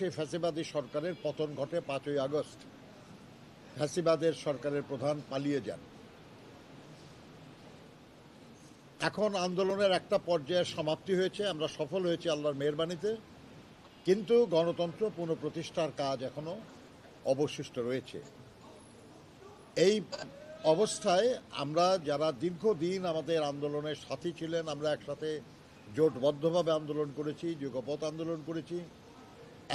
সেই ফ্যাসিবাদী সরকারের পতন ঘটে 5ই আগস্ট। ফ্যাসিবাদের সরকারের প্রধান পালিয়ে যান। এখন আন্দোলনের একটা পর্যায়ের সমাপ্তি হয়েছে, আমরা সফল হয়েছি আল্লাহর মেহেরবানিতে, কিন্তু গণতন্ত্র পুনঃপ্রতিষ্ঠার কাজ এখনো অবশিষ্ট রয়েছে। এই অবস্থায় আমরা যারা দীর্ঘদিন আমাদের আন্দোলনের সাথী ছিলেন, আমরা একসাথে জোটবদ্ধভাবে আন্দোলন করেছি, যুগপৎ আন্দোলন করেছি,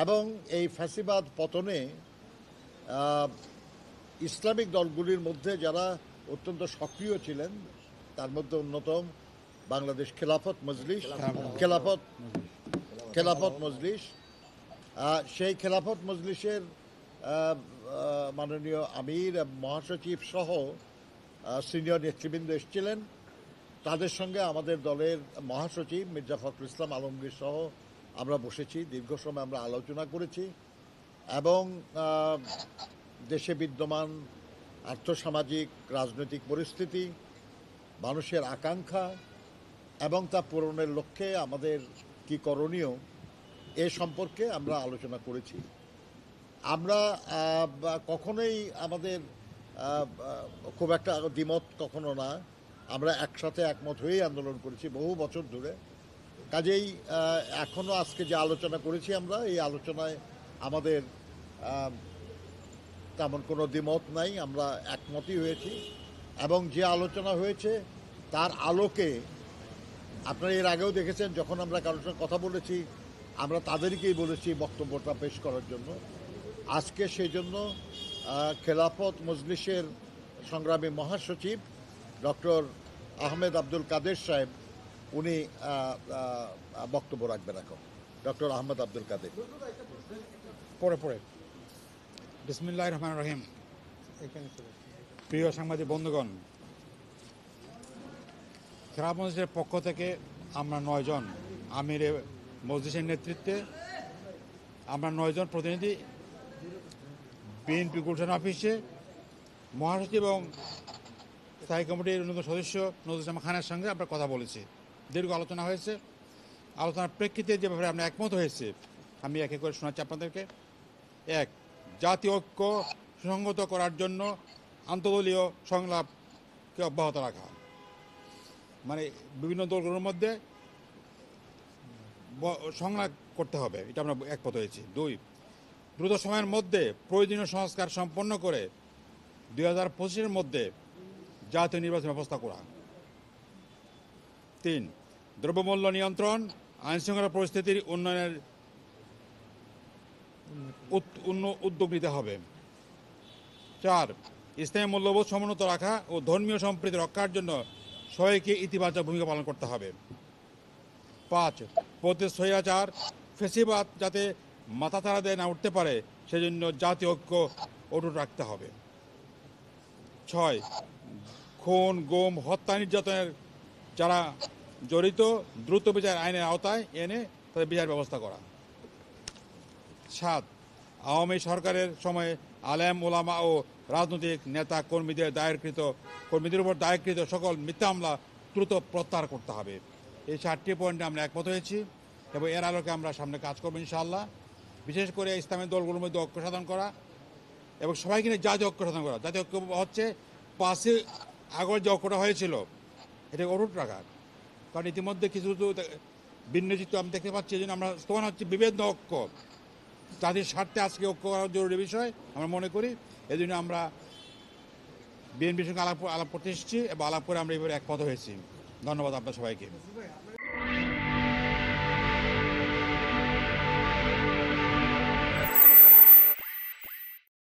এবং এই ফ্যাসিবাদ পতনে ইসলামিক দলগুলির মধ্যে যারা অত্যন্ত সক্রিয় ছিলেন, তার মধ্যে অন্যতম বাংলাদেশ খেলাফত মজলিস। সেই খেলাফত মজলিসের মাননীয় আমির মহাসচিব সহ সিনিয়র নেতৃবৃন্দ এসেছিলেন। তাদের সঙ্গে আমাদের দলের মহাসচিব মির্জা ফখরুল ইসলাম আলমগীর সহ আমরা বসেছি, দীর্ঘ সময় আমরা আলোচনা করেছি এবং দেশে বিদ্যমান আর্থসামাজিক রাজনৈতিক পরিস্থিতি, মানুষের আকাঙ্ক্ষা এবং তা পূরণের লক্ষ্যে আমাদের কি করণীয় এ সম্পর্কে আমরা আলোচনা করেছি। আমরা কখনোই আমাদের খুব একটা দ্বিমত কখনো না, আমরা একসাথে একমত হয়েই আন্দোলন করেছি বহু বছর ধরে। কাজেই এখনও আজকে যে আলোচনা করেছি আমরা, এই আলোচনায় আমাদের তেমন কোনো দ্বিমত নাই, আমরা একমতই হয়েছি। এবং যে আলোচনা হয়েছে তার আলোকে আপনারা এর আগেও দেখেছেন, যখন আমরা কারোর সঙ্গে কথা বলেছি আমরা তাদেরকেই বলেছি বক্তব্যটা পেশ করার জন্য। আজকে সেই জন্য খেলাফত মজলিসের সংগ্রামী মহাসচিব ডক্টর আহমেদ আব্দুল কাদের সাহেব উনি বক্তব্য রাখবেন। এখন ডক্টর আহমেদ আব্দুল কাদের। পরে বিসমিল্লাহির রহমানির রহিম। প্রিয় সাংবাদিক বন্ধুগণ, খেলাফত মজলিসের পক্ষ থেকে আমরা 9 জন, আমিরে মজলিসের নেতৃত্বে আমরা 9 জন প্রতিনিধি বিএনপি গুলশান অফিসে মহাসচিব এবং স্থায়ী কমিটির অন্যতম সদস্য নজরুল ইসলাম খানের সঙ্গে আমরা কথা বলেছি। দীর্ঘ আলোচনা হয়েছে। আলোচনার প্রেক্ষিতে যে ব্যাপারে আমরা একমত হয়েছে আমি একে করে শোনাচ্ছি আপনাদেরকে। 1, জাতীয় ঐক্য সুসংহত করার জন্য আন্তদলীয় সংলাপকে অব্যাহত রাখা, মানে বিভিন্ন দলগুলোর মধ্যে সংলাপ করতে হবে, এটা আমরা একমত হয়েছি। 2, দ্রুত সময়ের মধ্যে প্রয়োজনীয় সংস্কার সম্পন্ন করে 2025-এর মধ্যে জাতীয় নির্বাচন ব্যবস্থা করা। 3, দ্রব্যমূল্য নিয়ন্ত্রণ, আইনশৃঙ্খলা পরিস্থিতির উন্নয়নের উদ্যোগ নিতে হবে। 4, ইসলামী মূল্যবোধ সমুন্নত রাখা ও ধর্মীয় সম্প্রীতি রক্ষার জন্য সবাইকে ইতিবাচক ভূমিকা পালন করতে হবে। 5, স্বৈরাচার ফ্যাসিবাদ যাতে মাথাচাড়া দিয়ে না উঠতে পারে সেজন্য জাতীয় ঐক্য অটুট রাখতে হবে। 6, খুন, গুম, হত্যা, নির্যাতনের যারা জড়িত দ্রুত বিচার আইনের আওতায় এনে তাদের বিচার ব্যবস্থা করা। 7, আওয়ামী সরকারের সময়ে আলেম ওলামা ও রাজনৈতিক নেতা কর্মীদের উপর দায়েরকৃত সকল মিথ্যা মামলা দ্রুত প্রত্যাহার করতে হবে। এই 7টি পয়েন্টে আমরা একমত হয়েছি এবং এর আলোকে আমরা সামনে কাজ করবো ইনশাআল্লাহ। বিশেষ করে ইসলামী দলগুলোর মধ্যে ঐক্য সাধন করা এবং সবাইকে নিয়ে জাতীয় ঐক্য সাধন করা। জাতীয় ঐক্য হচ্ছে 5ই আগস্ট যে ঐক্যটা হয়েছিল এটা অটুট রাখার, কারণ ইতিমধ্যে কিছু ভিন্ন চিত্র আমি দেখতে পাচ্ছি। এই জন্য আমরা স্তমান হচ্ছে বিভেদ ঐক্য, জাতির স্বার্থে আজকে ঐক্য করা জরুরি বিষয় আমরা মনে করি। এই জন্য আমরা বিএনপির সঙ্গে আলাপ করতে এসেছি এবং আলাপ করে আমরা এবারে একমত হয়েছি। ধন্যবাদ আপনার সবাইকে।